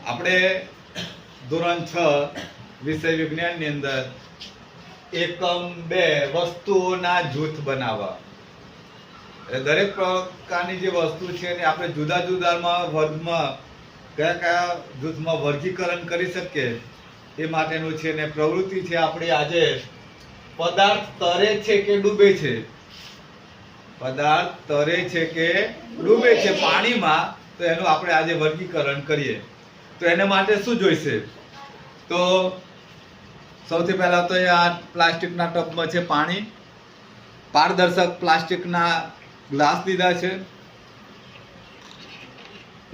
આપણે ધોરણ 6 વિષય વિજ્ઞાનની અંદર એકમ 2 વસ્તુઓના જૂથ બનાવવા. દરેક પ્રકારની જે વસ્તુ છે એને આપણે જુદા જુદા વર્ગમાં કયા કયા જૂથમાં વર્ગીકરણ કરી શકીએ એ માટેનું છે ને પ્રવૃત્તિ છે આપણી આજે પદાર્થ તરે છે કે ડૂબે છે. પદાર્થ તરે છે કે ડૂબે છે પાણીમાં, તો એનું આપણે આજે વર્ગીકરણ કરીએ. તો એને માટે શું જોઈશે? તો સૌથી પહેલા તો આ પ્લાસ્ટિકના ટબમાં છે પાણી, પારદર્શક પ્લાસ્ટિકના ગ્લાસ લીધા છે,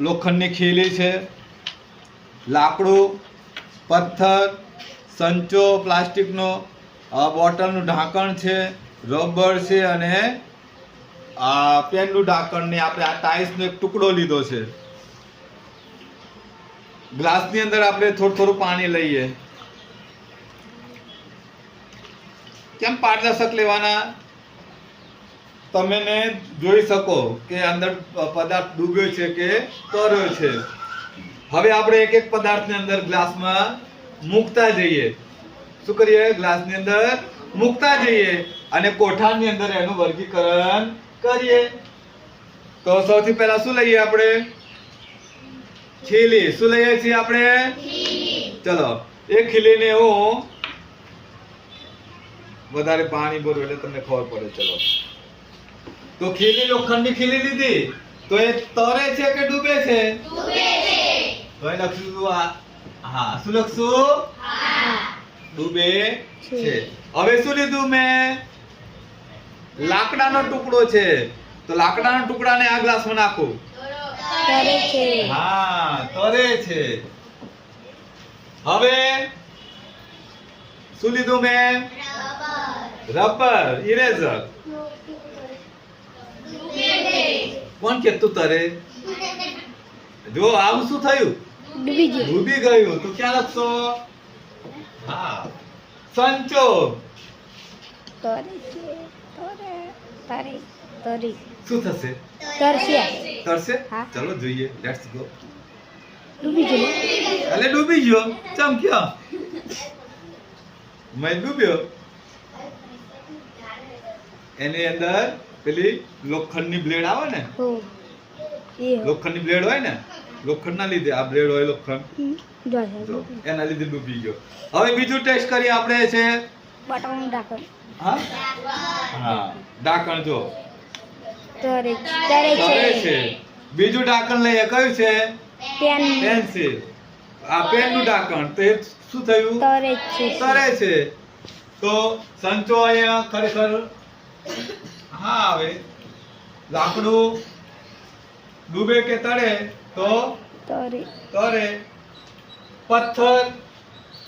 લોખંડની ખીલી છે, લાકડું, પથ્થર, સંચો પ્લાસ્ટિકનો, બોટલનું ઢાંકણ છે, રબર છે અને આ પેનનું ઢાંકણ ને આપણે આ ટાઈલ્સનો એક ટુકડો લીધો છે. ગ્લાસની અંદર આપણે થોડું થોડું પાણી લઈએ. કેમ પારદર્શક લેવાના? તમે જોઈ શકો કે અંદર પદાર્થ ડૂબ્યો છે કે તર્યો છે. હવે આપણે એક એક પદાર્થની અંદર ગ્લાસમાં મૂકતા જઈએ. શું કરીએ? ગ્લાસની અંદર મૂકતા જઈએ અને કોઠાની અંદર એનું વર્ગીકરણ કરીએ. તો સૌથી પહેલા શું લઈએ આપણે? ખીલી. શું લઈએ છીએ આપણે? ચલો, એ ખીલીને હું વધારે પાણી ભરું એટલે તમને ખબર પડે. ચલો, તો ખીલી, લોખંડની ખીલી લીધી, તો એ તરે છે કે ડૂબે છે? ડૂબે છે. તો એ લખશું હા. શું લખશું? ડૂબે છે. હવે શું લીધું મેં? લાકડાનો ટુકડો છે, તો લાકડાના ટુકડાને આ ગ્લાસમાં નાખું. તરે છે. હા, તરે છે. હવે શું લીધું મેં? Rubber, eraser. કોણ કેતું તરે? જો આવું શું થયું? ડૂબી ગયું. તો ક્યાં લખશો? હા, સંચો. શું થશે? તરશે. ચલો જોઈએ. Let's go. ડૂબી ગયો. ચમક્યો. મેં ડૂબ્યો. એની અંદર પેલી લોખંડની બ્લેડ આવે ને, લોખંડની બ્લેડ હોય ને, લોખંડના લીધે આ બ્લેડ હોય લોખંડ, એના લીધે ડૂબી ગયો. હવે બીજું ટેસ્ટ કરીએ આપણે છે બોટલનું ઢાંકણ. હા, ઢાંકણ જો તરે છે. બીજું ઢાંકણ લઈએ. કયું છે? પેન્સિલ. આ પેનનું ઢાંકણ. તો એ શું થયું? તરે છે. તો સંચો અહીંયા ખરેખર હા. હવે લાકડું ડૂબે કે તરે? તો તરે. પથ્થર.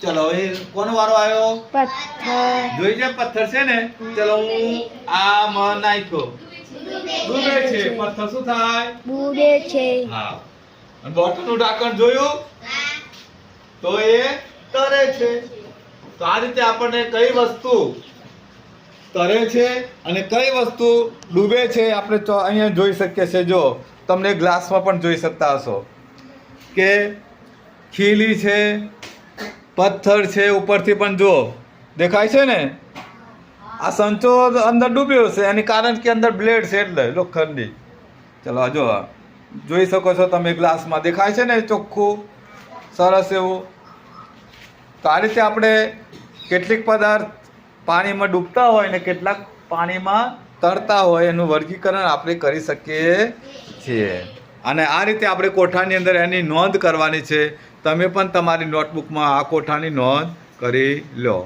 ચલો, એ કોનો વારો આવ્યો? પથ્થર. જોઈ છે પથ્થર છે ને. ચલો, હું આ માં નાખ્યો. ડૂબે છે. પથ્થર શું થાય? ડૂબે છે. હા. અને બોટલનું ઢાંકણ જોયું? તો એ તરે છે. તો આ રીતે આપણને કઈ વસ્તુ તરે છે અને કઈ વસ્તુ ડૂબે છે આપણે અહીંયા જોઈ શકીએ છીએ. જો તમને ગ્લાસમાં પણ જોઈ શકતા હશો કે ખીલી છે, પથ્થર છે, ઉપરથી પણ જો દેખાય છે ને. આ સંચો અંદર ડૂબ્યો છે એની કારણ કે અંદર બ્લેડ છે એટલે લોખંડની. ચલો, જો જોઈ શકો છો તમે ગ્લાસમાં દેખાય છે ને ચોખ્ખું, સરસ એવું. તો આ રીતે આપણે કેટલીક પદાર્થ પાણીમાં ડૂબતા હોય ને કેટલાક પાણીમાં તરતા હોય એનું વર્ગીકરણ આપણે કરી શકીએ છીએ. અને આ રીતે આપણે કોઠાની અંદર એની નોંધ કરવાની છે. તમે પણ તમારી નોટબુકમાં આ કોઠાની નોંધ કરી લો.